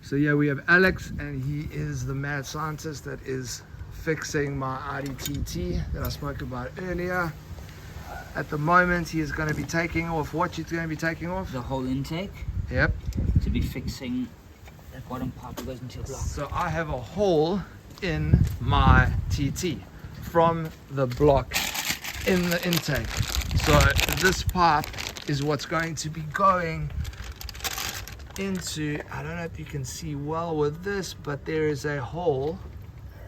So yeah, we have Alex, and he is the mad scientist that is fixing my Audi TT that I spoke about earlier. At the moment, he is going to be taking off what he's going to be taking off? The whole intake. Yep. To be fixing that bottom part that goes into your block. So I have a hole in my TT from the block in the intake. So this pipe is what's going to be going into, I don't know if you can see well with this, but there is a hole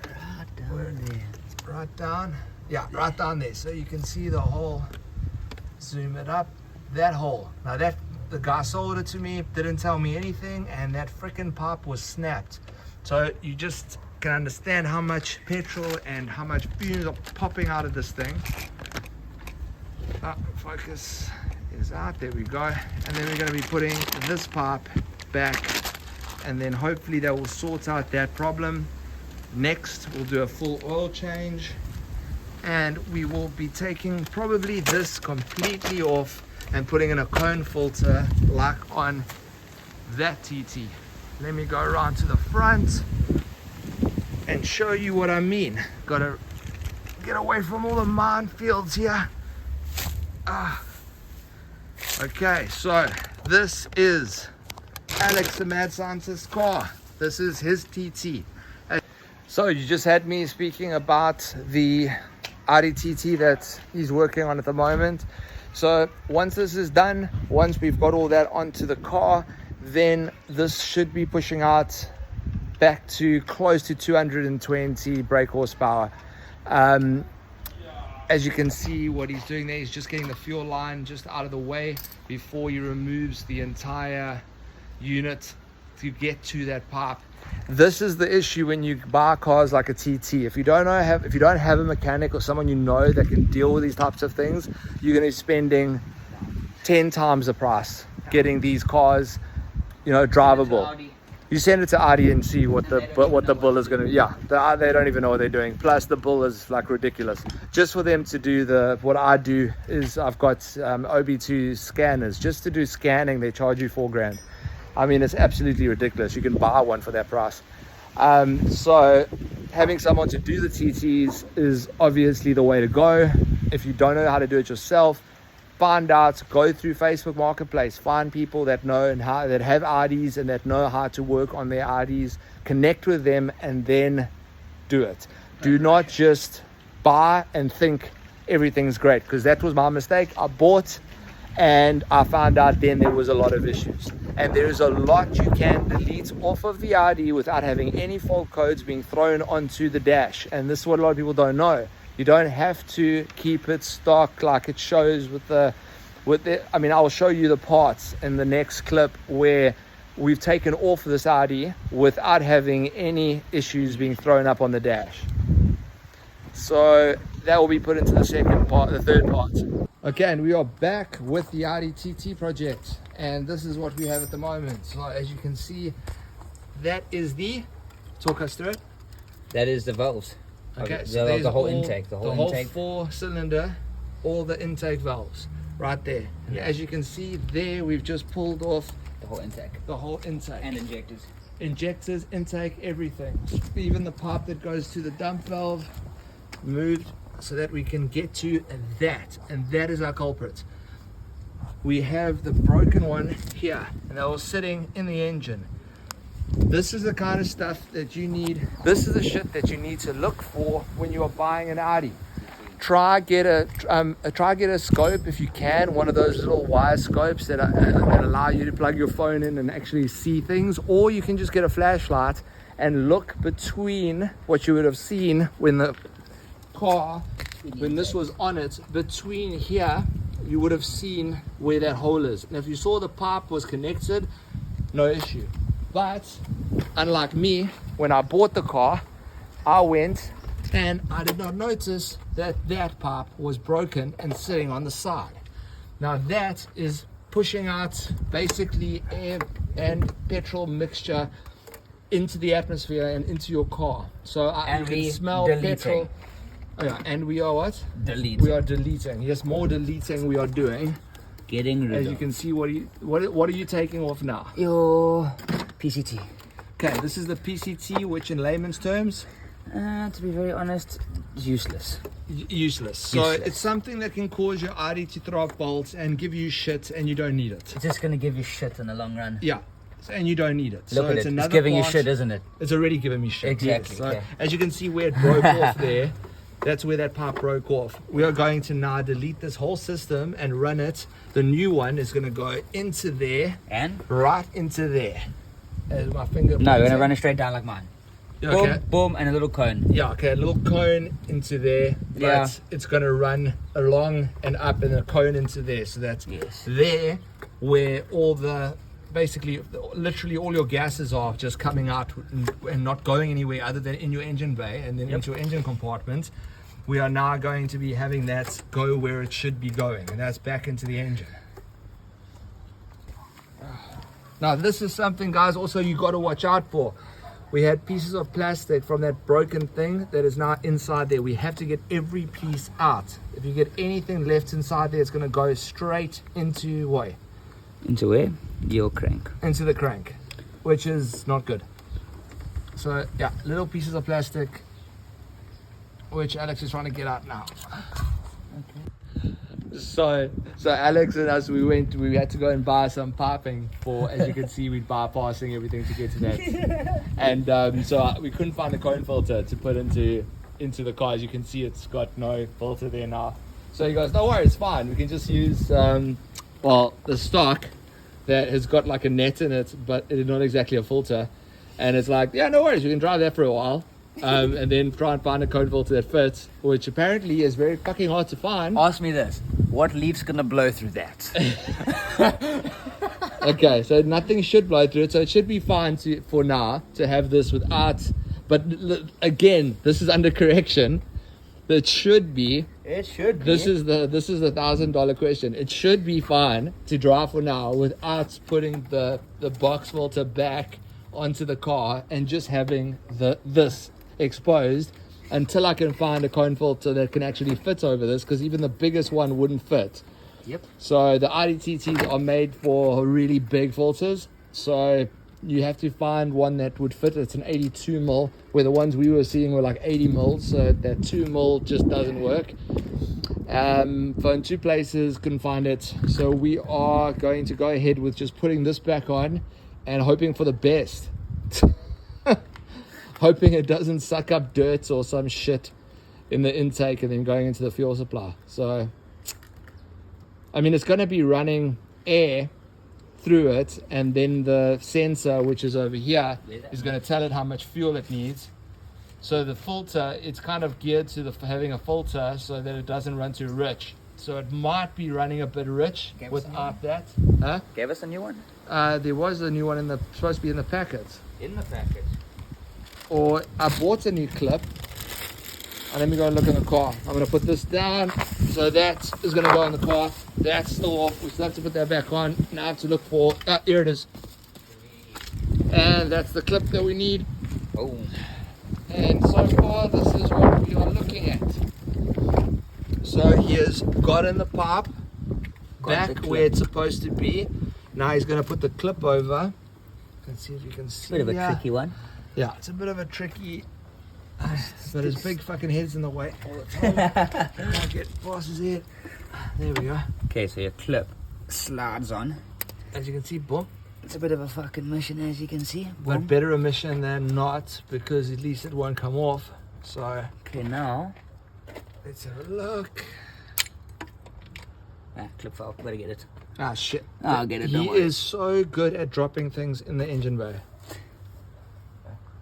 Right down there. right down, yeah, right down there. So you can see the hole. Zoom it up. That hole. Now that the guy sold it to me, didn't tell me anything, and that freaking pipe was snapped. So you just can understand how much petrol and how much fumes are popping out of this thing. Focus is out, there we go. And then we're going to be putting this pipe back, and then hopefully that will sort out that problem. Next we'll do a full oil change, and we will be taking probably this completely off and putting in a cone filter like on that TT. Let me go around to the front and show you what I mean. Gotta get away from all the minefields here. Okay, so this is Alex the Mad Scientist's car. This is his TT. So you just had me speaking about the Audi TT that he's working on at the moment. So once this is done, once we've got all that onto the car, then this should be pushing out back to close to 220 brake horsepower. As you can see, what he's doing there, he's just getting the fuel line just out of the way before he removes the entire unit to get to that pipe. This is the issue when you buy cars like a TT. If you don't have a mechanic or someone you know that can deal with these types of things, you're going to be spending 10 times the price getting these cars, you know, drivable. You send it to Audi and see what the bull is going to, yeah, they don't even know what they're doing. Plus the bull is like ridiculous. Just for them to do what I do is I've got OB2 scanners. Just to do scanning, they charge you $4,000. I mean, it's absolutely ridiculous. You can buy one for that price. So having someone to do the TTs is obviously the way to go. If you don't know how to do it yourself, find out, go through Facebook Marketplace, find people that know and that have Audis and that know how to work on their Audis, connect with them, and then do it. Do not just buy and think everything's great, because that was my mistake. I bought and I found out then there was a lot of issues, and there is a lot you can delete off of the Audi without having any fault codes being thrown onto the dash. And this is what a lot of people don't know. You don't have to keep it stock like it shows with the I mean, I'll show you the parts in the next clip where we've taken off this Audi without having any issues being thrown up on the dash. So that will be put into the third part. Okay, and we are back with the Audi TT project, and this is what we have at the moment. So as you can see, that is talk us through it. That is the valves. Okay, so the whole intake. The whole intake. 4-cylinder, all the intake valves right there. And yeah, as you can see there, we've just pulled off the whole intake. The whole intake. And injectors. Injectors, intake, everything. Even the pipe that goes to the dump valve moved so that we can get to that. And that is our culprit. We have the broken one here, and that was sitting in the engine. This is the kind of stuff that you need. This is the shit that you need to look for when you are buying an Audi. Try get a scope if you can, one of those little wire scopes that allow you to plug your phone in and actually see things, or you can just get a flashlight and look between what you would have seen when the car, when this was on it, between here you would have seen where that hole is. And if you saw the pipe was connected, no issue. But unlike me, when I bought the car, I went and I did not notice that that pipe was broken and sitting on the side. Now that is pushing out basically air and petrol mixture into the atmosphere and into your car. So you can smell petrol. Oh yeah, and we are what? Deleting. We are deleting. Yes, more deleting we are doing. Getting rid of. As you can see, what are you taking off now? Your PCT. Okay, this is the PCT, which in layman's terms, To be very honest, useless. useless. So Useless. it's something that can cause your Audi to throw off bolts and give you shit, and you don't need it. It's just going to give you shit in the long run. Yeah, and you don't need it. Look So at it's it. another It's giving you part- shit, isn't it? It's already giving me shit. Exactly, Yes. So okay. as you can see where it broke off there, that's where that pipe broke off. We are going to now delete this whole system and run it. The new one is going to go into there, And? right into there. As my finger. No, we're going to points run it straight down like mine. in. Boom, Okay. boom, and a little cone. Yeah, okay, a little cone into there, but Yeah. it's going to run along and up and a cone into there. So that's Yes. there where all the, basically, literally all your gases are just coming out and not going anywhere other than in your engine bay and then into your engine compartment. We are now going to be having that go where it should be going, and that's back into the engine. Now, this is something, guys, also you got to watch out for. We had pieces of plastic from that broken thing that is now inside there. We have to get every piece out. If you get anything left inside there, it's going to go straight into what? Into where? Your crank. Into the crank, which is not good. So, yeah, little pieces of plastic, which Alex is trying to get out now. So Alex and us, we had to go and buy some piping for, as you can see, we're bypassing everything to get to that. And so we couldn't find a cone filter to put into the car. As you can see, it's got no filter there now. So he goes, don't worry, it's fine. We can just use, the stock that has got like a net in it, but it's not exactly a filter. And it's like, yeah, no worries, we can drive that for a while. And then try and find a cone filter that fits, which apparently is very fucking hard to find. Ask me this. What leaf's going to blow through that? Okay, so nothing should blow through it, so it should be fine for now to have this without. But again, this is under correction. It should be. It should be. This is the $1,000 question. It should be fine to drive for now without putting the box filter back onto the car and just having this exposed until I can find a cone filter that can actually fit over this, because even the biggest one wouldn't fit. Yep. So the Audi TTs are made for really big filters, so you have to find one that would fit. It's an 82 mil, where the ones we were seeing were like 80 mil, so that 2 mil just doesn't work. Found two places, couldn't find it, so we are going to go ahead with just putting this back on and hoping for the best. Hoping it doesn't suck up dirt or some shit in the intake and then going into the fuel supply. So I mean, it's going to be running air through it, and then the sensor, which is over here, is going to tell it how much fuel it needs. So the filter, it's kind of geared to having a filter so that it doesn't run too rich. So it might be running a bit rich without that. Huh? Gave us a new one? There was a new one supposed to be in the packet. In the package. Or I bought a new clip. And let me go and look in the car. I'm going to put this down. So that is going to go in the car. That's still off. We still have to put that back on. Now I have to look for... here it is. And that's the clip that we need. Oh. And so far, this is what we are looking at. So he has got in the pipe back where it's supposed to be. Now he's going to put the clip over. Let's see if you can see. Bit of a tricky one. Yeah, it's a bit of a tricky... But his big fucking head's in the way all the time. Can't get past his head. There we go. Okay, so your clip slides on. As you can see, boom. It's a bit of a fucking mission, as you can see. Boom. But better a mission than not, because at least it won't come off. So Okay, now. let's have a look. Clip fell. Better get it. Ah, shit. I'll get it. Don't He worry. is so good at dropping things in the engine bay.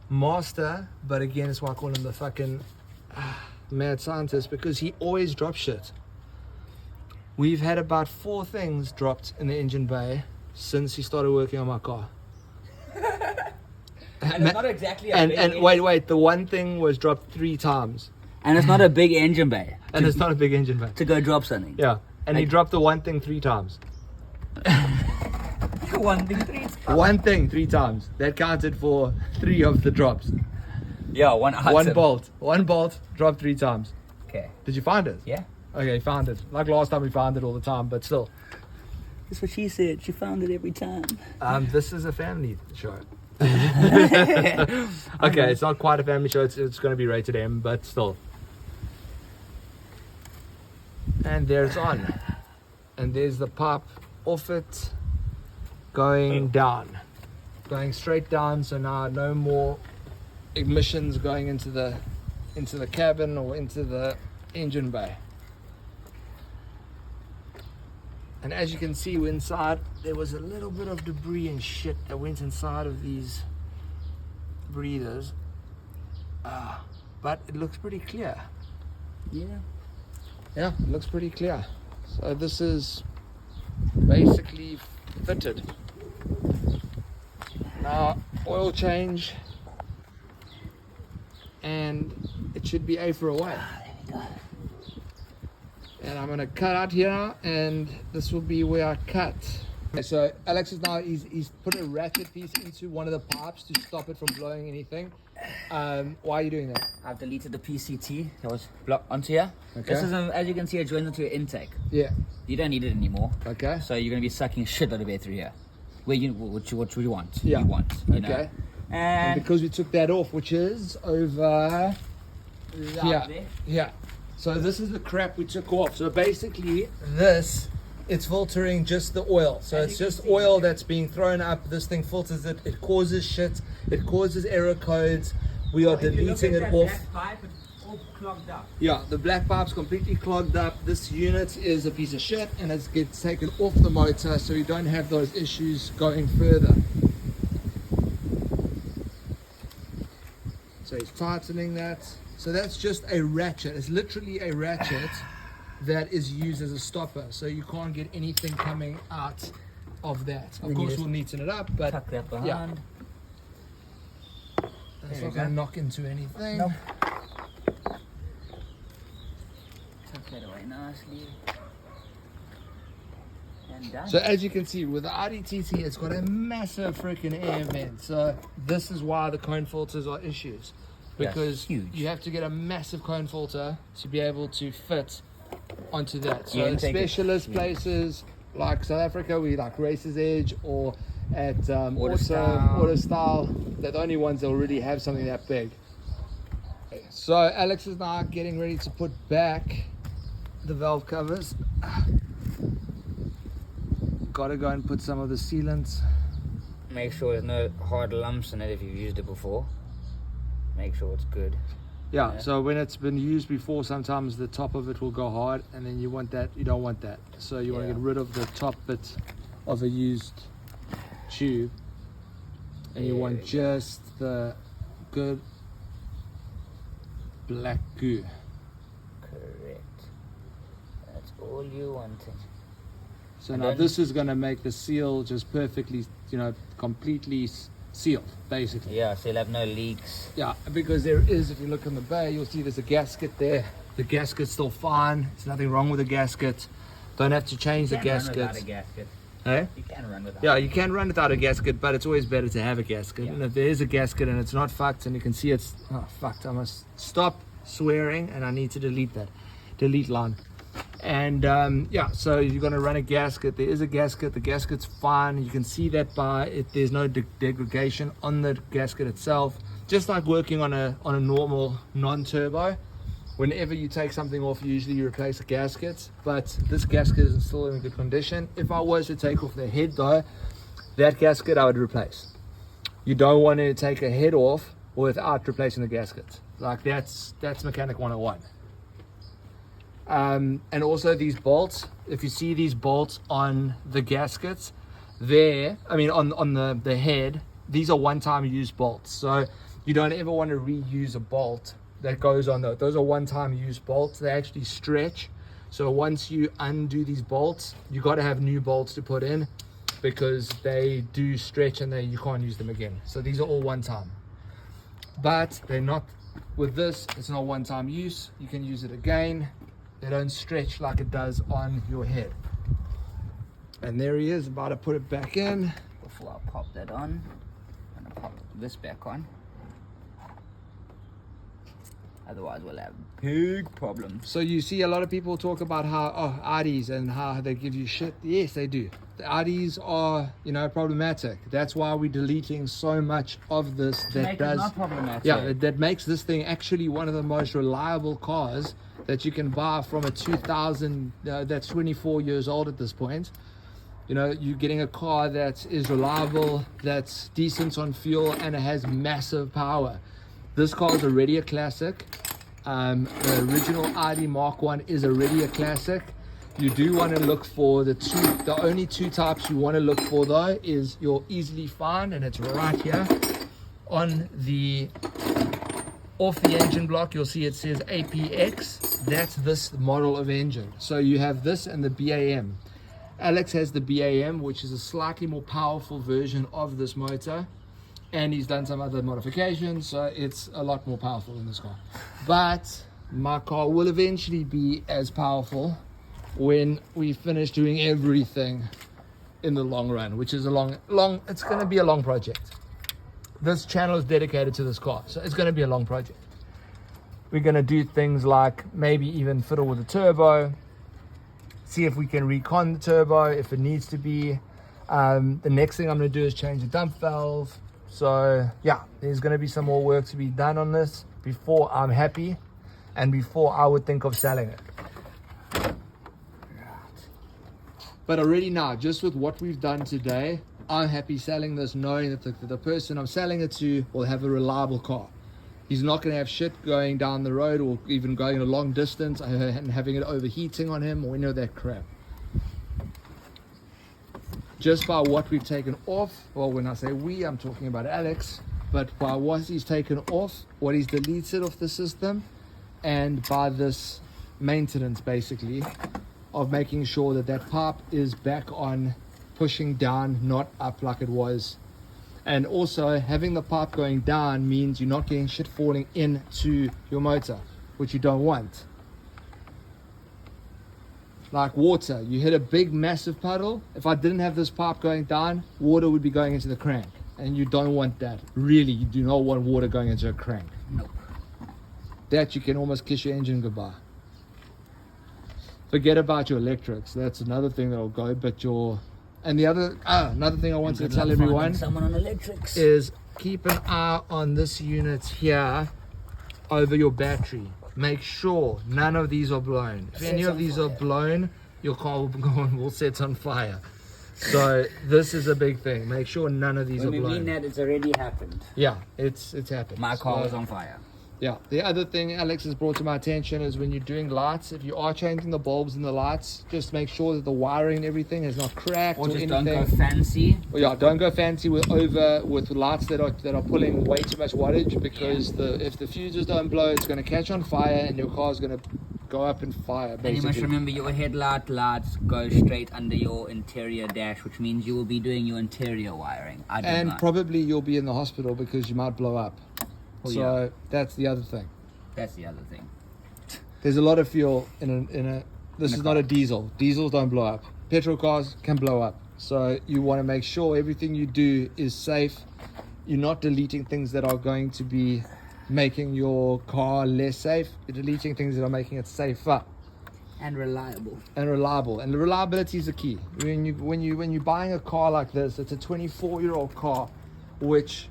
Master, but again, it's why I call him the fucking mad scientist, because he always drops shit. We've had about 4 things dropped in the engine bay since he started working on my car. And it's not exactly a And big wait, the one thing was dropped 3 times. And it's not a big engine bay. And it's not a big engine bay. To go drop something. Yeah. And he dropped the one thing 3 times. One thing, 3 times. One thing 3 times. That counted for 3 of the drops. Yeah, one item. One bolt dropped 3 times. Okay. Did you find it? Yeah. Okay, found it. Like last time we found it all the time, but still. That's what she said. She found it every time. This is a family show. Okay, it's not quite a family show. It's going to be rated M, but still. And there it's on. And there's the pipe off it, going down, going straight down. So now no more emissions going into the cabin or into the engine bay. And as you can see inside, there was a little bit of debris and shit that went inside of these breathers, but it looks pretty clear. Yeah, it looks pretty clear. So this is basically fitted. Now oil change, and it should be A for a while. And I'm gonna cut out here, and this will be where I cut. Okay, so Alex is now he's put a ratchet piece into one of the pipes to stop it from blowing anything. Why are you doing that? I've deleted the PCT that was blocked onto here. Okay. This is, as you can see, it joins into your intake. Yeah. You don't need it anymore. Okay. So you're going to be sucking a shit out of air through here. What you want. Yeah. You want. You know. Okay. And because we took that off, which is over here. Yeah. So this is the crap we took off. So basically this, it's filtering just the oil. So it's just oil that's being thrown up. This thing filters it. It causes shit. It causes error codes. We are deleting it off. Pipe, it's all clogged up. Yeah, the black pipe's completely clogged up. This unit is a piece of shit, and it gets taken off the motor so you don't have those issues going further. So he's tightening that. So that's just a ratchet. It's literally a ratchet that is used as a stopper. So you can't get anything coming out of that. Of course, we'll neaten it up, but Tuck that behind. yeah. It's not going to knock into anything. Nope. Tuck that away nicely. And done. So as you can see, with the Audi TT, it's got a massive freaking air vent. So this is why the cone filters are issues. Because huge. You have to get a massive cone filter to be able to fit onto that. So Yeah, in specialist places like South Africa, we like Racer's Edge or at Auto Style, they're the only ones that already have something that big. So Alex is now getting ready to put back the valve covers. Gotta go and put some of the sealants. Make sure there's no hard lumps in it if you've used it before. Make sure it's good. Yeah, so when it's been used before, sometimes the top of it will go hard, and then you don't want that. So you want to get rid of the top bit of a used tube, and you want just the good black goo. Correct. That's all you wanted. So now this is going to make the seal just perfectly, completely sealed, basically. Yeah, so you'll have no leaks. Yeah, because there is, if you look on the bay, you'll see there's a gasket there. The gasket's still fine. There's nothing wrong with the gasket. Don't have to change the gasket. Run without a gasket. Hey? You can run without. Yeah, you can run without a gasket, but it's always better to have a gasket. Yeah. And if there is a gasket and it's not fucked, and you can see it's fucked, I must stop swearing and I need to delete that. Delete line. And so you're going to run a gasket. There is a gasket. The gasket's fine. You can see that by it. There's no degradation on the gasket itself. Just like working on a normal non-turbo. Whenever you take something off, usually you replace the gaskets, but this gasket is still in good condition. If I was to take off the head though, that gasket I would replace. You don't want to take a head off without replacing the gaskets. Like that's mechanic 101. And also these bolts, if you see these bolts on the gaskets on the head, these are one-time use bolts. So you don't ever want to reuse a bolt that goes on those are one-time use bolts. They actually stretch, so once you undo these bolts, you got to have new bolts to put in because they do stretch and you can't use them again. So these are all one-time, but they're not. With this, it's not one-time use. You can use it again. They don't stretch like it does on your head. And there he is, about to put it back in. Before I pop that on, I'm gonna pop this back on. Otherwise, we'll have big problems. So you see a lot of people talk about how Audis and how they give you shit. Yes, they do. The Audis are, problematic. That's why we're deleting so much of this Make it not problematic. Yeah, that makes this thing actually one of the most reliable cars that you can buy from a 2000 that's 24 years old at this point. You're getting a car that is reliable, that's decent on fuel, and it has massive power. This car is already a classic. The original Audi Mark1 is already a classic. You do want to look for the only two types you want to look for though is you'll easily find, and it's right here on the off the engine block. You'll see it says APX. That's this model of engine. So you have this and the BAM. Alex has the BAM, which is a slightly more powerful version of this motor, and he's done some other modifications, so it's a lot more powerful than this car. But my car will eventually be as powerful when we finish doing everything in the long run, which is it's going to be a long project. This channel is dedicated to this car, so it's going to be a long project. We're going to do things like maybe even fiddle with the turbo, see if we can recon the turbo if it needs to be. The next thing I'm going to do is change the dump valve. So yeah, there's going to be some more work to be done on this before I'm happy and before I would think of selling it. But already now, just with what we've done today, I'm happy selling this, knowing that the person I'm selling it to will have a reliable car. He's not going to have shit going down the road or even going a long distance and having it overheating on him or any of that crap. Just by what we've taken off, well, when I say we, I'm talking about Alex, but by what he's taken off, what he's deleted off the system, and by this maintenance basically of making sure that that pipe is back on pushing down, not up like it was. And also having the pipe going down means you're not getting shit falling into your motor, which you don't want. Like water, you hit a big massive puddle. If I didn't have this pipe going down, water would be going into the crank, and you don't want that. Really, you do not want water going into a crank. Nope. That you can almost kiss your engine goodbye. Forget about your electrics. That's another thing that'll go. But another thing I wanted to tell everyone someone on electrics is keep an eye on this unit here over your battery. Make sure none of these are blown. If any of these are blown, your car will set on fire. So this is a big thing. Make sure none of these are blown. We mean that it's already happened. Yeah, it's happened. My car was on fire. Yeah. The other thing Alex has brought to my attention is when you're doing lights, if you are changing the bulbs in the lights, just make sure that the wiring and everything is not cracked or just anything. Don't go fancy. Yeah, don't go fancy with lights that are pulling way too much wattage, because if the fuses don't blow, it's going to catch on fire and your car's going to go up in fire. Basically. And you must remember your headlight lights go straight under your interior dash, which means you will be doing your interior wiring. Probably you'll be in the hospital because you might blow up. So that's the other thing. There's a lot of fuel in a. This is not a diesel. Diesels don't blow up. Petrol cars can blow up. So you want to make sure everything you do is safe. You're not deleting things that are going to be making your car less safe. You're deleting things that are making it safer and reliable. And the reliability is the key. When you're buying a car like this, it's a 24-year-old car, which,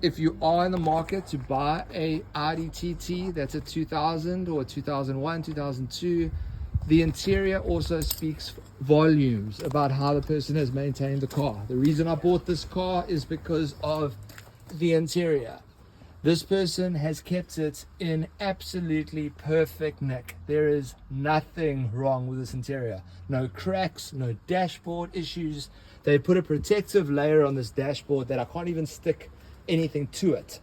if you are in the market to buy a Audi TT that's a 2000 or 2001, 2002, the interior also speaks volumes about how the person has maintained the car. The reason I bought this car is because of the interior. This person has kept it in absolutely perfect nick. There is nothing wrong with this interior. No cracks, no dashboard issues. They put a protective layer on this dashboard that I can't even stick anything to it.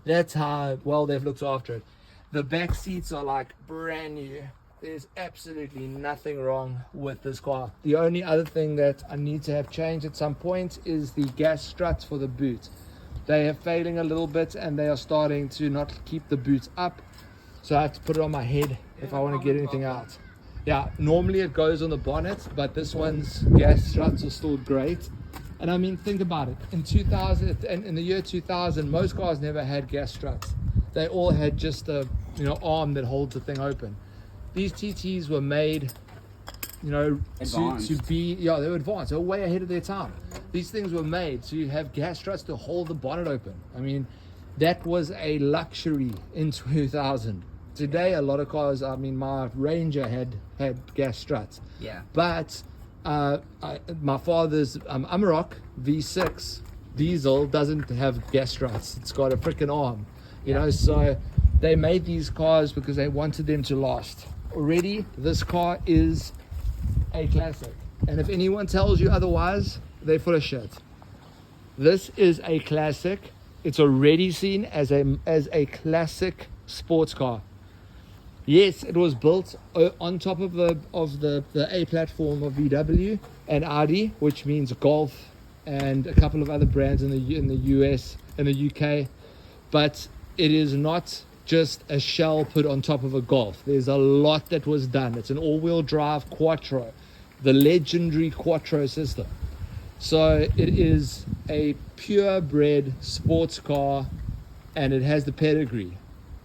That's how well they've looked after it. The back seats are like brand new. There's absolutely nothing wrong with this car. The only other thing that I need to have changed at some point is the gas struts for the boot. They are failing a little bit and they are starting to not keep the boots up, so I have to put it on my head if I want to get anything out. Yeah, normally it goes on the bonnet, but this one's gas struts are still great. And I mean, think about it. In the year 2000, most cars never had gas struts. they all had just a arm that holds the thing open. These TTs were made, to be, they were advanced. They were way ahead of their time. These things were made to have gas struts to hold the bonnet open. I mean, that was a luxury in 2000. Today, a lot of cars, I mean, my Ranger had gas struts. Yeah. But my father's Amarok V6 diesel doesn't have gas struts. It's got a freaking arm, so they made these cars because they wanted them to last. Already, this car is a classic. And if anyone tells you otherwise, they're full of shit. This is a classic. It's already seen as a classic sports car. Yes, it was built on top of the A platform of VW and Audi, which means Golf and a couple of other brands in the US and the UK, but it is not just a shell put on top of a Golf. There's a lot that was done. It's an all-wheel drive Quattro, the legendary Quattro system. So it is a purebred sports car, and it has the pedigree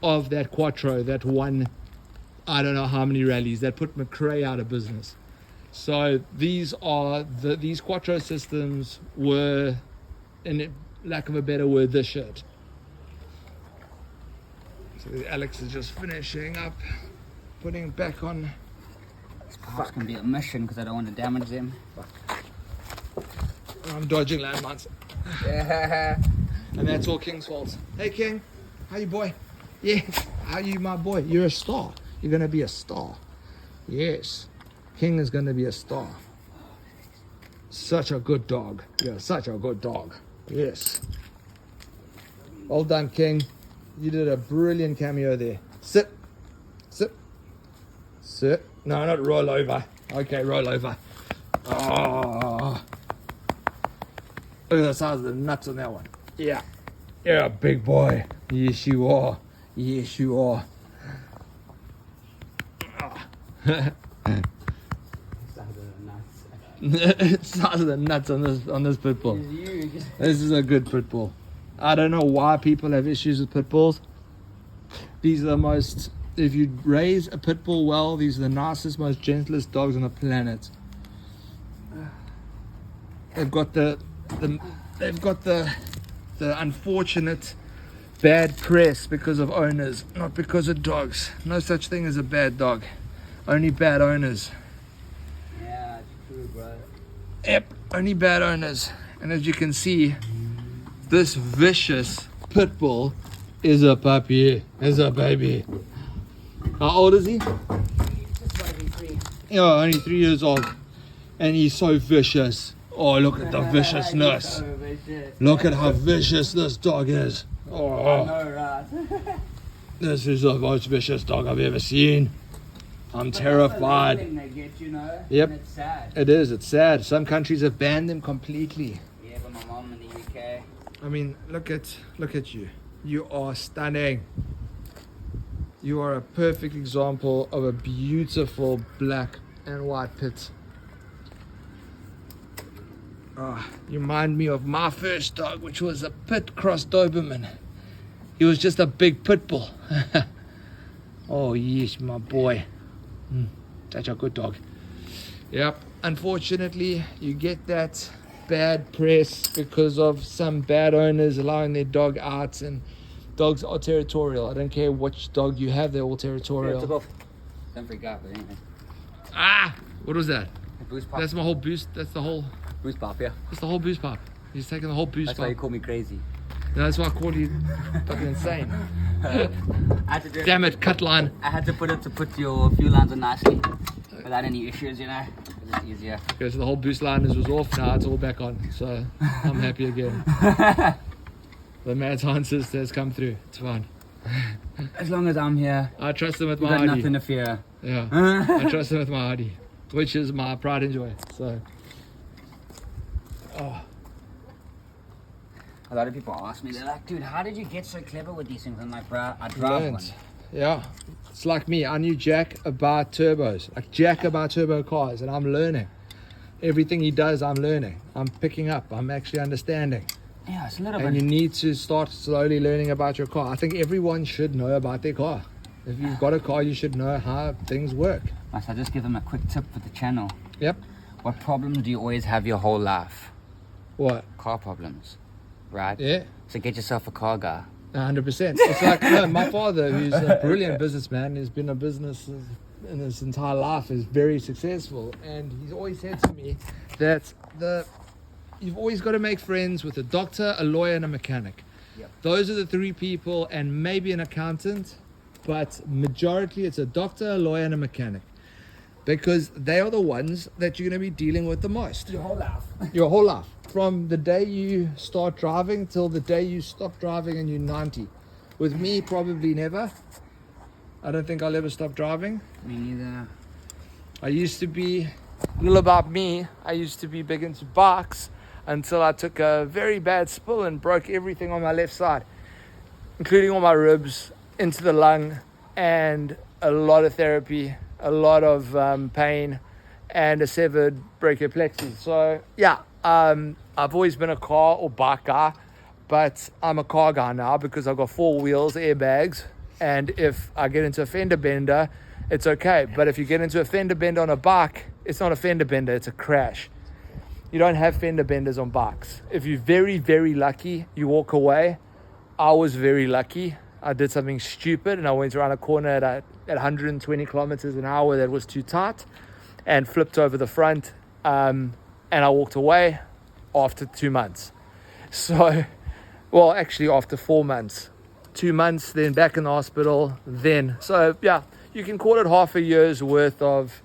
of that Quattro that won I don't know how many rallies, that put McRae out of business. So these Quattro systems were, in lack of a better word, the shit. So Alex is just finishing up, putting it back on. This car's gonna be a mission because I don't want to damage them. I'm dodging landmines. Yeah. And that's all King's fault. Hey King, how you boy? Yes, how you my boy? You're a star. You're gonna be a star. Yes, King is gonna be a star. Such a good dog. You're such a good dog. Yes. Well done, King. You did a brilliant cameo there. Sit. Sit. Sit. No, not roll over. Okay, roll over. Oh. Look at the size of the nuts on that one. Yeah. You're a big boy. Yes, you are. Yes, you are. Size of the nuts on this pit bull. This is a good pit bull. I don't know why people have issues with pit bulls. These are the most, if you raise a pit bull well, these are the nicest, most gentlest dogs on the planet. They've got the unfortunate bad press because of owners, not because of dogs. No such thing as a bad dog. Only bad owners. Yeah, it's true, bro. Yep, only bad owners. And as you can see, this vicious pit bull is a puppy, is a baby. How old is he? Just about to be 3. Yeah, only 3 years old. And he's so vicious. Oh, look at the viciousness. So vicious. Look at how vicious this dog is. I Oh, know, right? this is the most vicious dog I've ever seen. I'm But that's the terrified. labeling they get, Yep. And it's sad. It is, it's sad. Some countries have banned them completely. Yeah, but my mom in the UK. I mean, look at you. You are stunning. You are a perfect example of a beautiful black and white pit. You remind me of my first dog, which was a pit cross Doberman. He was just a big pit bull. Oh yes, my boy. Such a good dog. Yep. Unfortunately, you get that bad press because of some bad owners allowing their dog out, and dogs are territorial. I don't care which dog you have, they're all Yeah, territorial. took off. Don't freak out, but anyway. What was that? Boost pop. That's my whole boost. That's the whole boost pop. He's taking the whole boost That's pop. why you call me crazy. No, that's why I called you fucking insane. I had to do Damn it, cut line. I had to put your fuel lines on nicely without any issues, It's easier. Okay, so the whole boost liners was off. Now it's all back on. So I'm happy again. The Mad Scientist has come through. It's fine. As long as I'm here, I trust him with you my got Audi. nothing to fear. Yeah, I trust him with my Audi, which is my pride and joy. So, A lot of people ask me, they're like, dude, how did you get so clever with these things? I'm like, bro, I drive one. learned. Yeah, it's like me. I knew Jack about turbos, like Jack about turbo cars, and I'm learning. Everything he does, I'm learning. I'm picking up. I'm actually understanding. Yeah, it's a little And bit. you need to start slowly learning about your car. I think everyone should know about their car. If you've got a car, you should know how things work. Must I just give them a quick tip for the channel? Yep. What problems do you always have your whole life? What? Car problems, right? Yeah. So get yourself a car guy. 100%. It's like, no, my father, who's a brilliant businessman, has been a business in his entire life, is very successful. And he's always said to me that you've always got to make friends with a doctor, a lawyer, and a mechanic. Yep. Those are the three people, and maybe an accountant, but majority it's a doctor, a lawyer, and a mechanic. Because they are the ones that you're going to be dealing with the most. Your whole life. Your whole life. From the day you start driving till the day you stop driving and you're 90. With me, probably never. I don't think I'll ever stop driving. Me neither. I used to be, a little about me, I used to be big into bikes until I took a very bad spill and broke everything on my left side, including all my ribs, into the lung, and a lot of therapy, a lot of pain, and a severed brachial plexus. So yeah, I've always been a car or bike guy, but I'm a car guy now because I've got 4 wheels, airbags, and if I get into a fender bender, it's okay. But if you get into a fender bender on a bike, it's not a fender bender, it's a crash. You don't have fender benders on bikes. If you're very, very lucky, you walk away. I was very lucky. I did something stupid and I went around a corner at 120 kilometers an hour that was too tight and flipped over the front, and I walked away after 2 months. So, well, actually after 4 months. 2 months, then back in the hospital, then. So yeah, you can call it half a year's worth of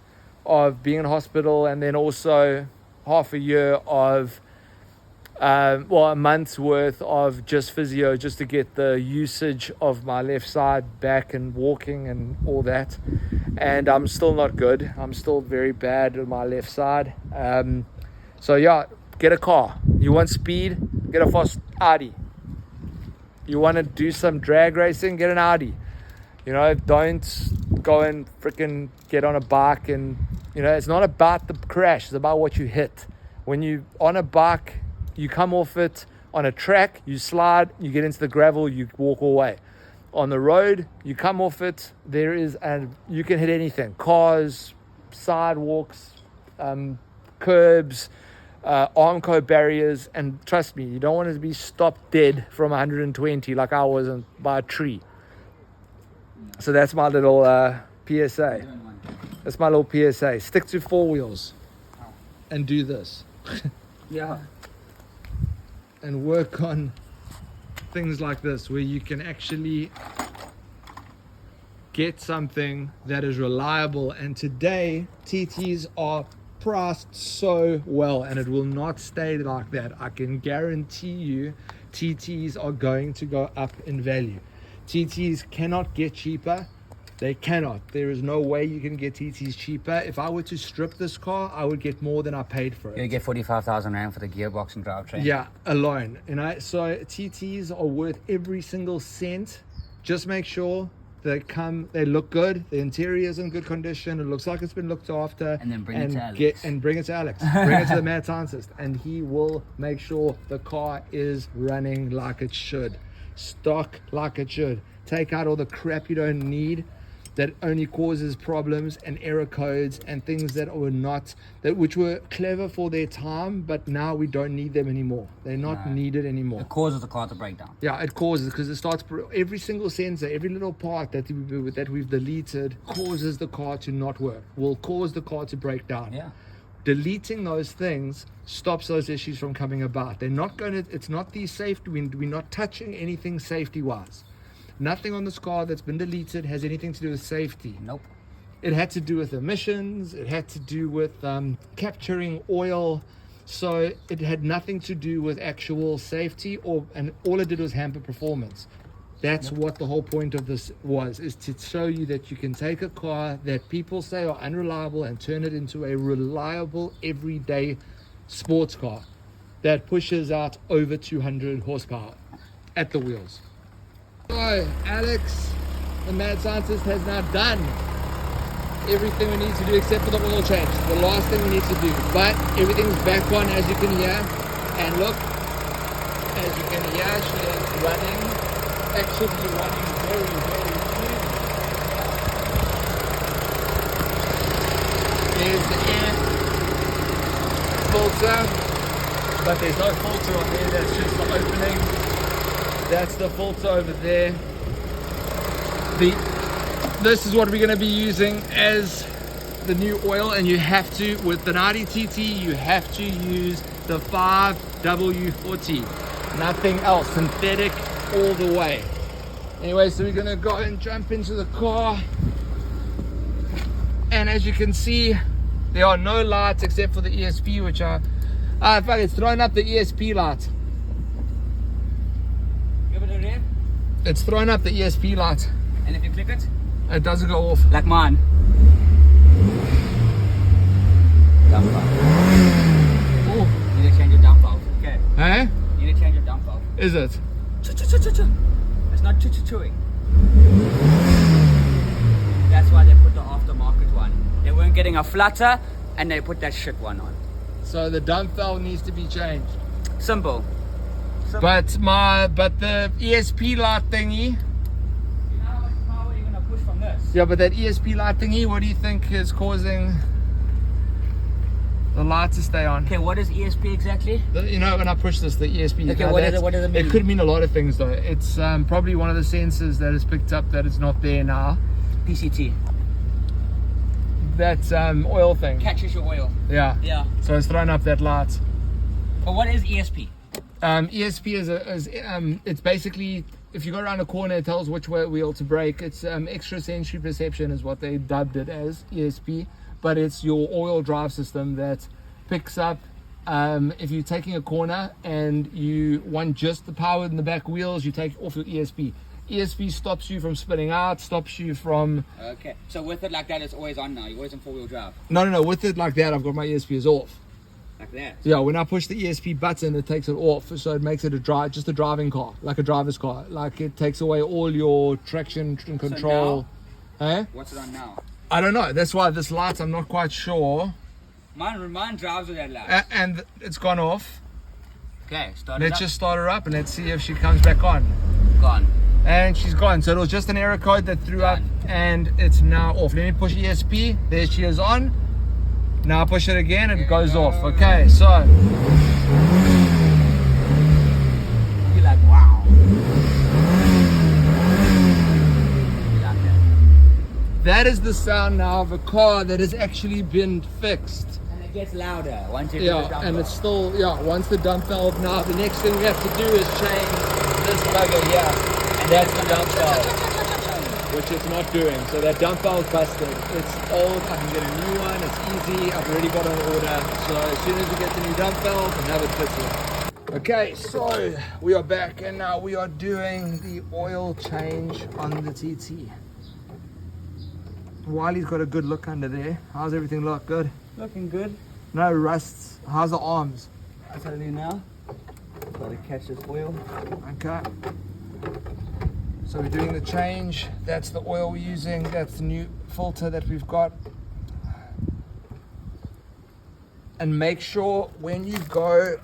being in hospital, and then also half a year of a month's worth of just physio, just to get the usage of my left side back and walking and all that. And I'm still not good. I'm still very bad on my left side. So yeah, get a car. You want speed? Get a fast Audi. You want to do some drag racing? Get an Audi. You know, don't go and freaking get on a bike. And you know, it's not about the crash, it's about what you hit. When you on a bike, you come off it on a track, you slide, you get into the gravel, you walk away. On the road, you come off it, you can hit anything. Cars, sidewalks, curbs, Armco barriers, and trust me, you don't want to be stopped dead from 120 like I was by a tree. So that's my little PSA. That's my little PSA. Stick to 4 wheels and do this. Yeah. And work on things like this where you can actually get something that is reliable. And today TTs are priced so well, and it will not stay like that. I can guarantee you TTs are going to go up in value. TTs cannot get cheaper. They cannot. There is no way you can get TTs cheaper. If I were to strip this car, I would get more than I paid for it. You get 45,000 rand for the gearbox and drivetrain. Yeah, alone. You know, so TTs are worth every single cent. Just make sure they look good, the interior is in good condition, it looks like it's been looked after, and then bring it to Alex. Bring it to Alex. Bring it to the mad scientist, and he will make sure the car is running like it should, stock like it should. Take out all the crap you don't need that only causes problems and error codes and things which were clever for their time, but now we don't need them anymore. They're not needed anymore. It causes the car to break down. Yeah, it causes, because it starts, every single sensor, every little part that we've deleted causes the car to not work, will cause the car to break down. Yeah. Deleting those things stops those issues from coming about. It's not the safety, we're not touching anything safety wise. Nothing on this car that's been deleted has anything to do with safety. Nope. It had to do with emissions. It had to do with capturing oil. So it had nothing to do with actual safety, and all it did was hamper performance. That's what the whole point of this is to show you that you can take a car that people say are unreliable and turn it into a reliable everyday sports car that pushes out over 200 horsepower at the wheels. So Alex, the mad scientist, has now done everything we need to do except for the oil change. The last thing we need to do, but everything's back on, as you can hear. And look, As you can hear, she is running, actually running very, very smoothly. There's the air filter, but there's no filter on there, that's just the opening. That's the filter over there. This is what we're going to be using as the new oil, and you have to, with the Audi TT, you have to use the 5W40, nothing else, synthetic all the way. Anyway, so we're going to go and jump into the car, and as you can see, there are no lights except for the ESP, which are in fact, it's throwing up the ESP light. Give it a rev. It's throwing up the ESP light. And if you click it? It doesn't go off. Like mine. Dump valve. Oh. You need to change your dump valve. Okay. Hey? You need to change your dump valve. Is it? It's not chewing. That's why they put the aftermarket one. They weren't getting a flutter and they put that shit one on. So the dump valve needs to be changed. Simple. But the ESP light thingy. You know how much power you're gonna push from this? Yeah, but that ESP light thingy, what do you think is causing the light to stay on? Okay, what is ESP exactly? You know, when I push this, the ESP. Okay, what does it mean? It could mean a lot of things though. It's probably one of the sensors that has picked up that it's not there now. PCT. That oil thing. Catches your oil. Yeah. Yeah. So it's throwing up that light. But what is ESP? ESP is it's basically, if you go around a corner, it tells which wheel to brake. It's extra sensory perception is what they dubbed it as, ESP. But it's your oil drive system that picks up if you're taking a corner and you want just the power in the back wheels, you take off your ESP. ESP stops you from spinning out, stops you from... Okay, so with it like that, it's always on now. You're always in four-wheel drive. No, with it like that, I've got my ESP is off. Like that? Yeah, when I push the ESP button, it takes it off, so it makes it just a driving car, like a driver's car. Like it takes away all your traction and control. So now, eh? what's it on now? I don't know. That's why this light, I'm not quite sure. Mine drives with that light. And it's gone off. Okay, start it up. Let's just start her up and let's see if she comes back on. Gone. And she's gone. So it was just an error code that threw up and it's now off. Let me push ESP. There she is on. Now push it again and it goes off. Okay, so. You're like, wow. You like that? That is the sound now of a car that has actually been fixed. And it gets louder once you put the dump Yeah, and valve. it's still, once the dump valve. Now the next thing we have to do is change this bugger here. And that's the dump valve, which it's not doing. So that dump valve busted. It's old, I can get a new one, it's easy, I've already got an order. So as soon as we get the new dump valve, we'll have it fitted. Okay, so we are back and now we are doing the oil change on the TT. Wiley's got a good look under there. How's everything look? Good? Looking good. No rusts. How's the arms? I'll tell you now. Got to catch this oil. Okay. So we're doing the change. That's the oil we're using. That's the new filter that we've got. And make sure when you go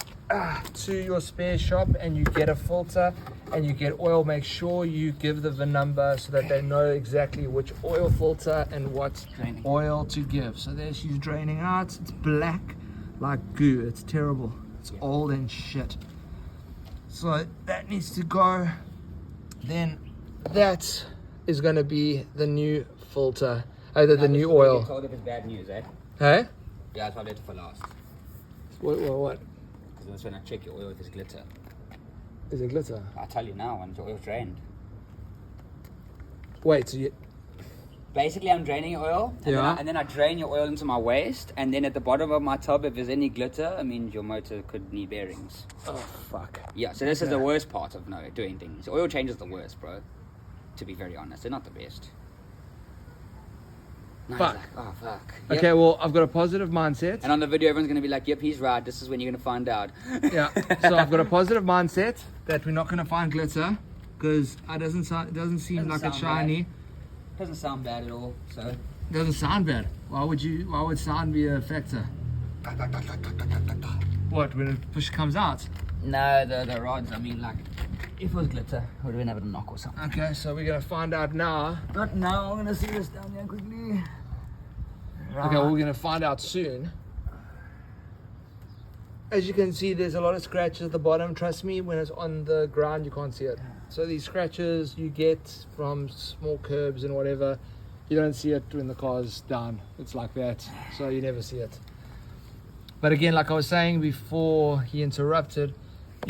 to your spare shop and you get a filter and you get oil, make sure you give the VIN number so that they know exactly which oil filter and what oil to give. So there she's draining out. It's black like goo. It's terrible. It's old and shit. So that needs to go. Then that is going to be the new filter, the new oil. You told if it's bad news, eh? Hey? Yeah, it's probably for last. What? Because that's when I check your oil if it's glitter. Is it glitter? I'll tell you now when your oil's drained. Wait, so you... Basically, I'm draining your oil, and then I drain your oil into my waste, and then at the bottom of my tub, if there's any glitter, it means your motor could need bearings. Oh, fuck. Yeah, so this is the worst part of doing things. Oil change is the worst, bro. To be very honest, they're not the best. No, Fuck. like, oh, fuck. Okay, Yep. well, I've got a positive mindset. And on the video, everyone's going to be like, yep, he's right. This is when you're going to find out. Yeah, so I've got a positive mindset that we're not going to find glitter because it doesn't seem like it's shiny. Doesn't sound bad at all, so. It doesn't sound bad. Why would sound be a factor? What, when a push comes out? No, the rods, I mean, like, if it was glitter, I would have been able to knock or something. Okay, so we're gonna find out now. Not now, I'm gonna see this down here quickly. Right. Okay, well, we're gonna find out soon. As you can see, there's a lot of scratches at the bottom. Trust me, when it's on the ground, you can't see it. So these scratches you get from small curbs and whatever, you don't see it when the car's down. It's like that, so you never see it. But again, like I was saying before he interrupted,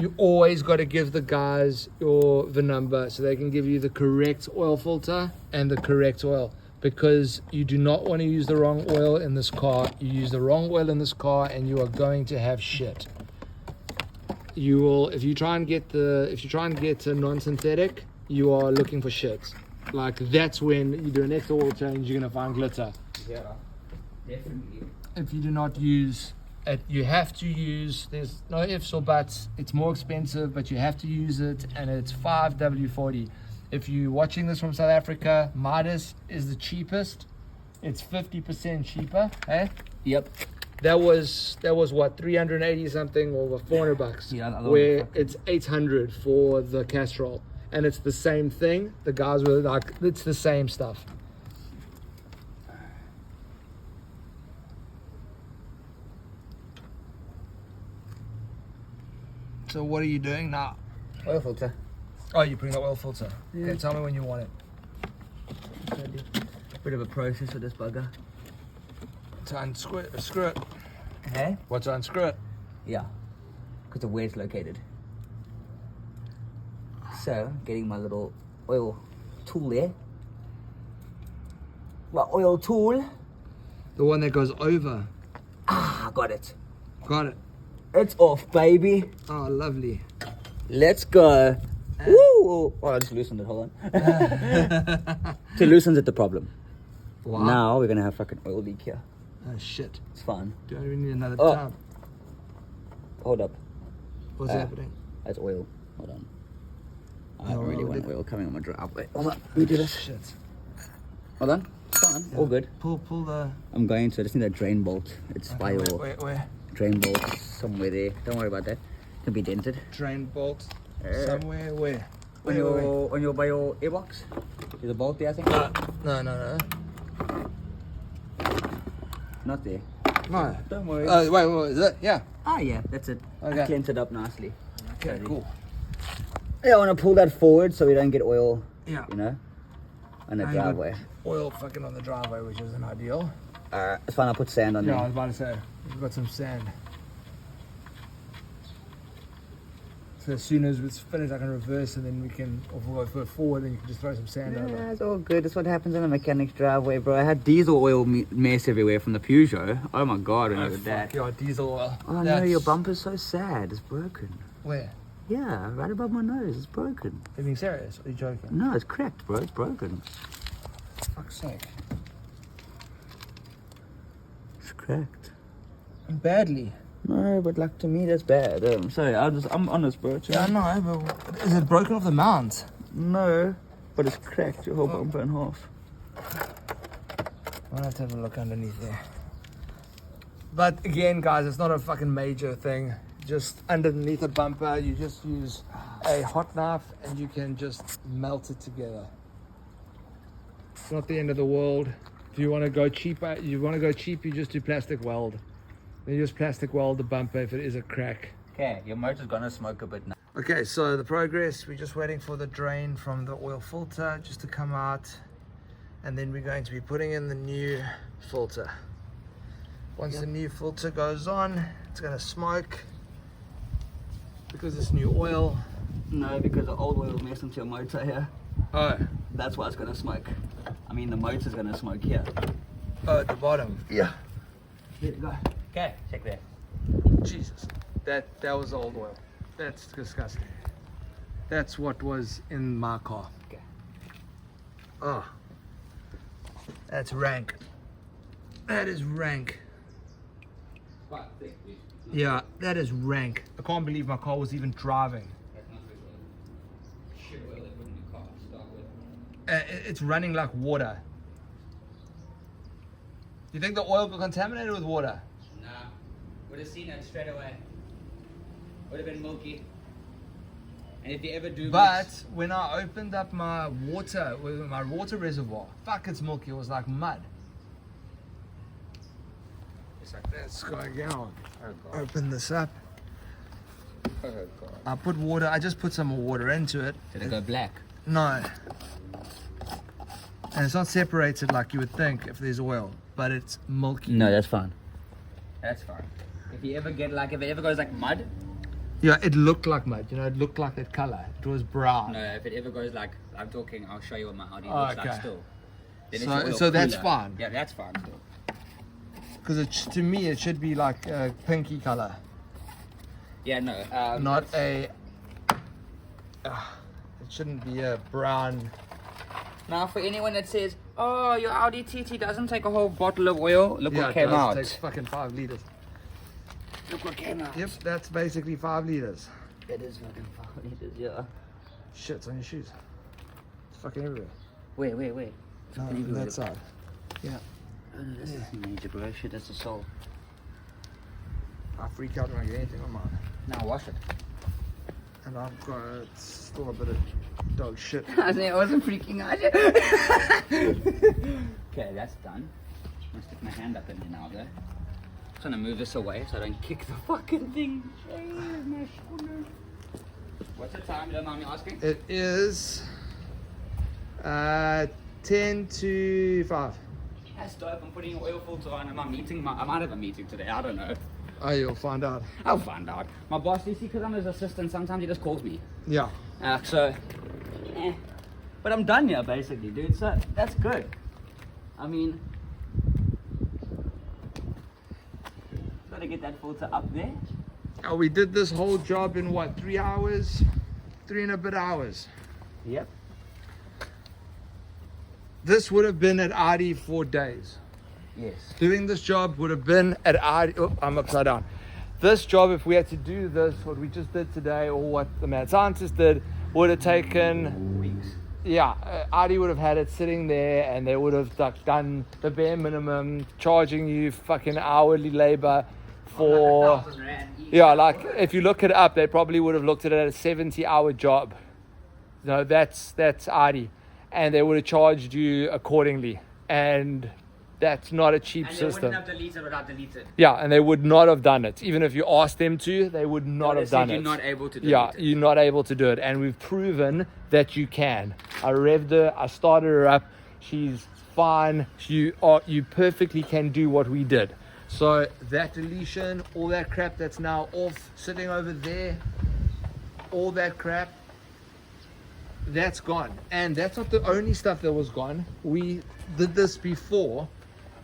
you always got to give the guys your VIN number so they can give you the correct oil filter and the correct oil, because you do not want to use the wrong oil in this car. You use the wrong oil in this car and you are going to have shit. You will, if you try and get a non-synthetic, you are looking for shit. Like, that's when you do an extra oil change, you're gonna find glitter. Yeah, definitely. If you do not use it, you have to use, there's no ifs or buts, it's more expensive, but you have to use it, and it's 5 W40. If you're watching this from South Africa, Midas is the cheapest. It's 50% cheaper, eh? Yep. That was what, 380 something or 400 bucks. Yeah, where it's 800 for the Castrol, and it's the same thing. The guys were like, it's the same stuff. So what are you doing now? Oil filter. Oh, you're putting the oil filter. Yeah. Okay, tell me when you want it. Bit of a process with this bugger. To unscrew it. Hey? What, to unscrew it? Yeah, because of where it's located. So, getting my little oil tool there. My oil tool. The one that goes over. Ah, got it. Got it. It's off, baby. Oh, lovely. Let's go. Woo! Oh, I just loosened it, hold on. To loosen it, the problem. Wow. Now we're gonna have fucking oil leak here. Oh, shit. It's fine. Do I even need another Oh. tub? Hold up. What's happening? That's oil. Hold on. I Oh, really want oil coming on my driveway. Hold on. Let me do this. Shit. Hold on. It's fine. All good. Pull the... I'm going to. I just need that drain bolt. It's by your Where? drain bolt somewhere there. Don't worry about that. It can be dented. Drain bolt. Somewhere where? On your by your airbox. There's a bolt there, I think. No. Not there. No. Don't worry. Wait, is it? Yeah. Ah, yeah, that's it. Okay. I cleaned it up nicely. Okay, cool. Yeah, I want to pull that forward so we don't get oil. Yeah. You know, on the I ain't got driveway. Oil fucking on the driveway, which isn't ideal. It's fine. I'll put sand on Yeah, I there. was about to say, we've got some sand. So as soon as it's finished, I can reverse, and then we can, or if we'll go forward, then you can just throw some sand over. Yeah, it's all good. That's what happens in a mechanic's driveway, bro. I had diesel oil mess everywhere from the Peugeot. Oh my god, when I did that. Yeah, diesel oil. Oh no, your bumper's so sad. It's broken. Where? Yeah, right above my nose. It's broken. Are you being serious? Or are you joking? No, it's cracked, bro. It's broken. Fuck's sake. It's cracked. Badly. No, but like to me that's bad. I'm sorry. I'm honest, bro. Yeah, I know, but is it broken off the mount? No, but it's cracked. Your whole bumper in half. I'll have to have a look underneath there. But again, guys, it's not a fucking major thing. Just underneath the bumper, you just use a hot knife and you can just melt it together. It's not the end of the world. If you want to go cheaper, you just do plastic weld. Then you just plastic weld the bumper if it is a crack. Okay, your motor's gonna smoke a bit now. Okay, so the progress, we're just waiting for the drain from the oil filter just to come out, and then we're going to be putting in the new filter. Once the new filter goes on, it's going to smoke because it's new oil. No, because the old oil's messing to your motor here. Oh, That's why it's gonna smoke. I mean, the motor's gonna smoke here. oh, at the bottom. Yeah. Here we go. Okay, check that. Jesus, that was old oil. That's disgusting. That's what was in my car. Okay. Oh, that's rank. That is rank. Quite thick, dude. Yeah, that is rank. I can't believe my car was even driving. That's not good oil. Shit oil they put in the car to start with. It's running like water. You think the oil got contaminated with water? Nah, would have seen it straight away. Would have been milky. And if you ever do But when I opened up my water reservoir, fuck, it's milky. It was like mud. It's like, let's go again. Oh, God. Open this up. Oh, God. I put water. I just put some more water into it. Did it go black? No. And it's not separated like you would think if there's oil, but it's milky. No, that's fine. That's fine. If you ever get like, if it ever goes like mud. Yeah, it looked like mud. You know, it looked like that color. It was brown. No, if it ever goes like, I'm talking, I'll show you what my Audi looks like still. Then it's a So little that's cooler. fine. Yeah, that's fine still. Because to me, it should be like a pinky color. Yeah, no. Not a... it shouldn't be a brown... Now, for anyone that says, oh, your Audi TT doesn't take a whole bottle of oil, look what came out. It takes fucking 5 liters. Look what came out. Yep, that's basically 5 liters. It is fucking 5 liters, yeah. Shit's on your shoes. It's fucking everywhere. Wait. No, on that side. Yeah. Oh, no, this is major, bro. Shit, that's the soul. I freak out when I get anything on mine. Now wash it. And I've got still a bit of dog shit. I wasn't freaking out. Okay, that's done. I'm gonna stick my hand up in here now, though. I'm trying to move this away so I don't kick the fucking thing. Jeez, my shoulder. What's the time? You don't mind me asking? It is 10 to 5. That's dope. I'm putting an oil filter on. I might have a meeting today. I don't know. Oh, you'll find out. I'll find out. My boss, you see, because I'm his assistant, sometimes he just calls me. Yeah. But I'm done here, basically, dude. So that's good. I mean, gotta get that filter up there. Oh, we did this whole job in what, 3 hours? 3 and a bit hours. Yep. This would have been at Audi for days. Yes. Doing this job would have been at Audi. Oh, I'm upside down. This job, if we had to do this, what we just did today, or what the mad scientist did, would have taken Weeks. Yeah, Audi would have had it sitting there, and they would have done the bare minimum, charging you fucking hourly labor for. Like R1,000 each. Yeah, like if you look it up, they probably would have looked at it as a 70-hour job. No, that's Audi, and they would have charged you accordingly, and that's not a cheap And they system. wouldn't have deleted without deleted. Yeah, and they would not have done it. Even if you asked them to, they would not have done it. You're not able to do Yeah, it. you're not able to do it. And we've proven that you can. I revved her, I started her up. She's fine. You perfectly can do what we did. So that deletion, all that crap that's now off, sitting over there, all that crap, that's gone. And that's not the only stuff that was gone. We did this before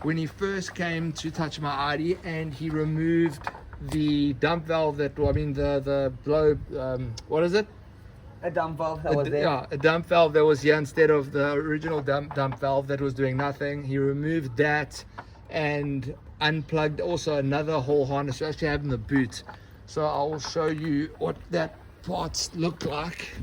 when he first came to touch my Audi, and he removed the dump valve the blow, what is it? A dump valve that was there. Yeah, a dump valve that was here instead of the original dump valve that was doing nothing. He removed that and unplugged also another whole harness. We actually have in the boot. So I will show you what that parts look like.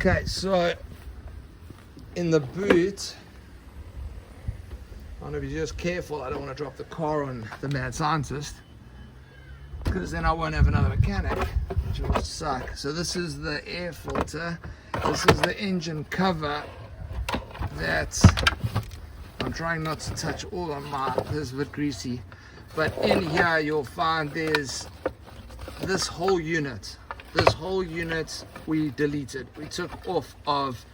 Okay, so in the boot, I want to be just careful. I don't want to drop the car on the mad scientist, because then I won't have another mechanic, which will suck. So this is the air filter. This is the engine cover that I'm trying not to touch all on mine. This is a bit greasy. But in here you'll find there's this whole unit. This whole unit we deleted. We took off of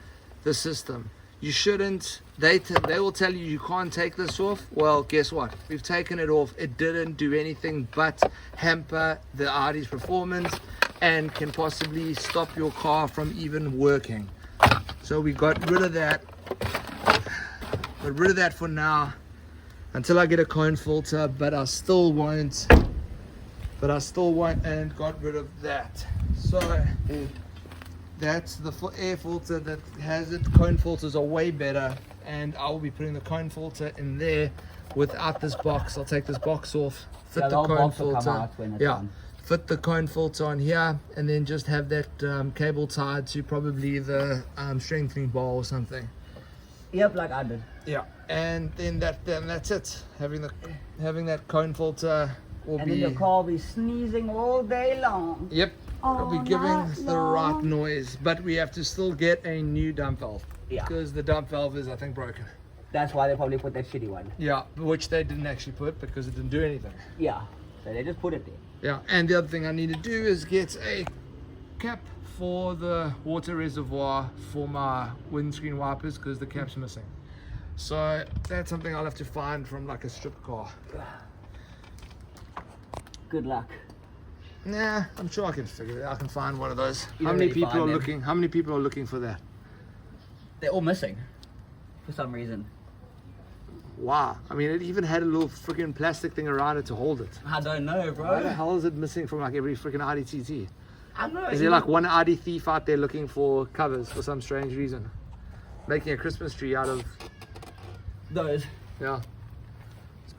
the system. You shouldn't. They will tell you you can't take this off. Well, guess what? We've taken it off. It didn't do anything but hamper the Audi's performance and can possibly stop your car from even working. So we got rid of that. Got rid of that for now until I get a cone filter, but I still won't. And got rid of that. So that's the air filter that has it. Cone filters are way better, and I will be putting the cone filter in there without this box. I'll take this box off, fit the cone filter. Yeah, fit the cone filter on here, and then just have that cable tied to probably the strengthening bar or something. Yep, like I did. Yeah, and then that's it. Having that cone filter will And be. then your car will be sneezing all day long. Yep, it'll be All giving night the right long. noise, but we have to still get a new dump valve. Yeah. Because the dump valve is, I think, broken. That's why they probably put that shitty one. Yeah, which they didn't actually put because it didn't do anything. Yeah. So they just put it there. Yeah, and the other thing I need to do is get a cap for the water reservoir for my windscreen wipers because the cap's missing. So that's something I'll have to find from like a strip car. Good luck. Nah, I'm sure I can figure it out. I can find one of those. You How many already people find are them. looking? How many people are looking for that? They're all missing. For some reason. Wow. I mean, it even had a little freaking plastic thing around it to hold it. I don't know, bro. Why the hell is it missing from like every freaking Audi TT? I know. Is there like one Audi thief out there looking for covers for some strange reason? Making a Christmas tree out of, those? yeah.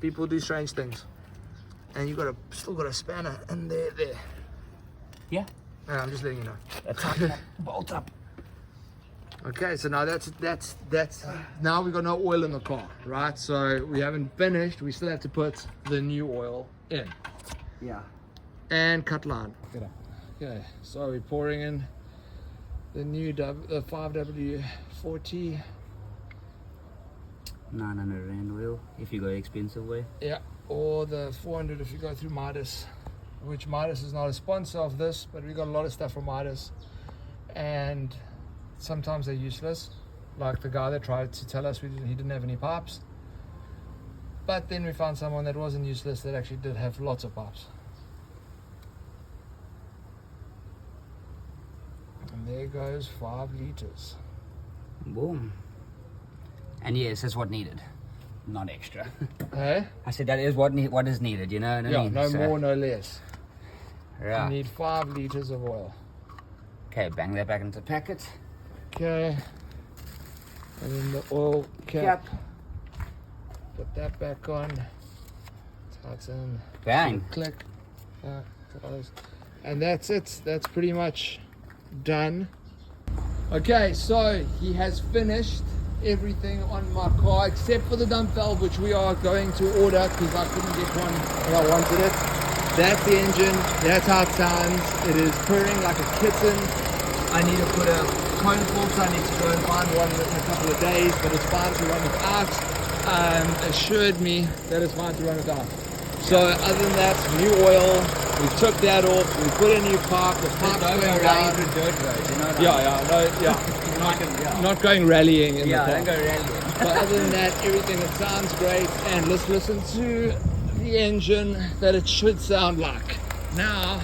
People do strange things. And you still got a spanner in there. Yeah. Yeah, I'm just letting you know. Tighten that bolt up. Okay, so now that's now we got no oil in the car, right? So we haven't finished. We still have to put the new oil in Yeah. and cut line. Okay, so we're pouring in the new the 5W40. 900 Rand oil if you go expensive way. Yeah, or the 400 if you go through Midas, which Midas is not a sponsor of this, but we got a lot of stuff from Midas, and sometimes they're useless. Like the guy that tried to tell us he didn't have any pipes, but then we found someone that wasn't useless that actually did have lots of pipes. And there goes 5 liters. Boom. And yes, that's what needed, not extra. Hey? I said that is what is needed, you know what I Yeah, mean? no So, more, no less. Yeah. You need 5 liters of oil. Okay, bang that back into the packet. Okay. And then the oil cap. Put that back on. Tighten. Bang. Click. Close. And that's it. That's pretty much done. Okay, so he has finished everything on my car except for the dump valve, which we are going to order because I couldn't get one and I wanted it. That's the engine. That's how it sounds. It is purring like a kitten. I need to put a cone filter. I need to go and find one in a couple of days, but it's fine to run without. Assured me that it's fine to run without. So other than that, new oil. We took that off. We put a new pipe. The pipe's Don't going go down. rallying through dirt roads, you know what I mean? Not going rallying in Yeah, the don't car. go rallying. But other than that, everything, it sounds great. And let's listen to the engine that it should sound like. Now,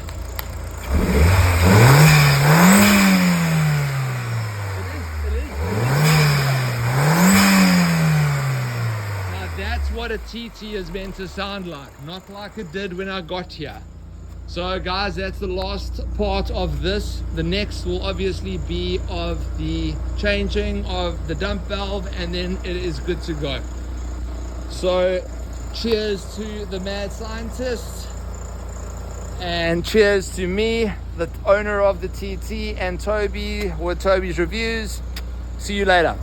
now that's what a TT is meant to sound like, not like it did when I got here. So guys, that's the last part of this. The next will obviously be of the changing of the dump valve, and then it is good to go. So cheers to the mad scientist, and cheers to me, the owner of the TT, and Toby with Toby's Reviews. See you later.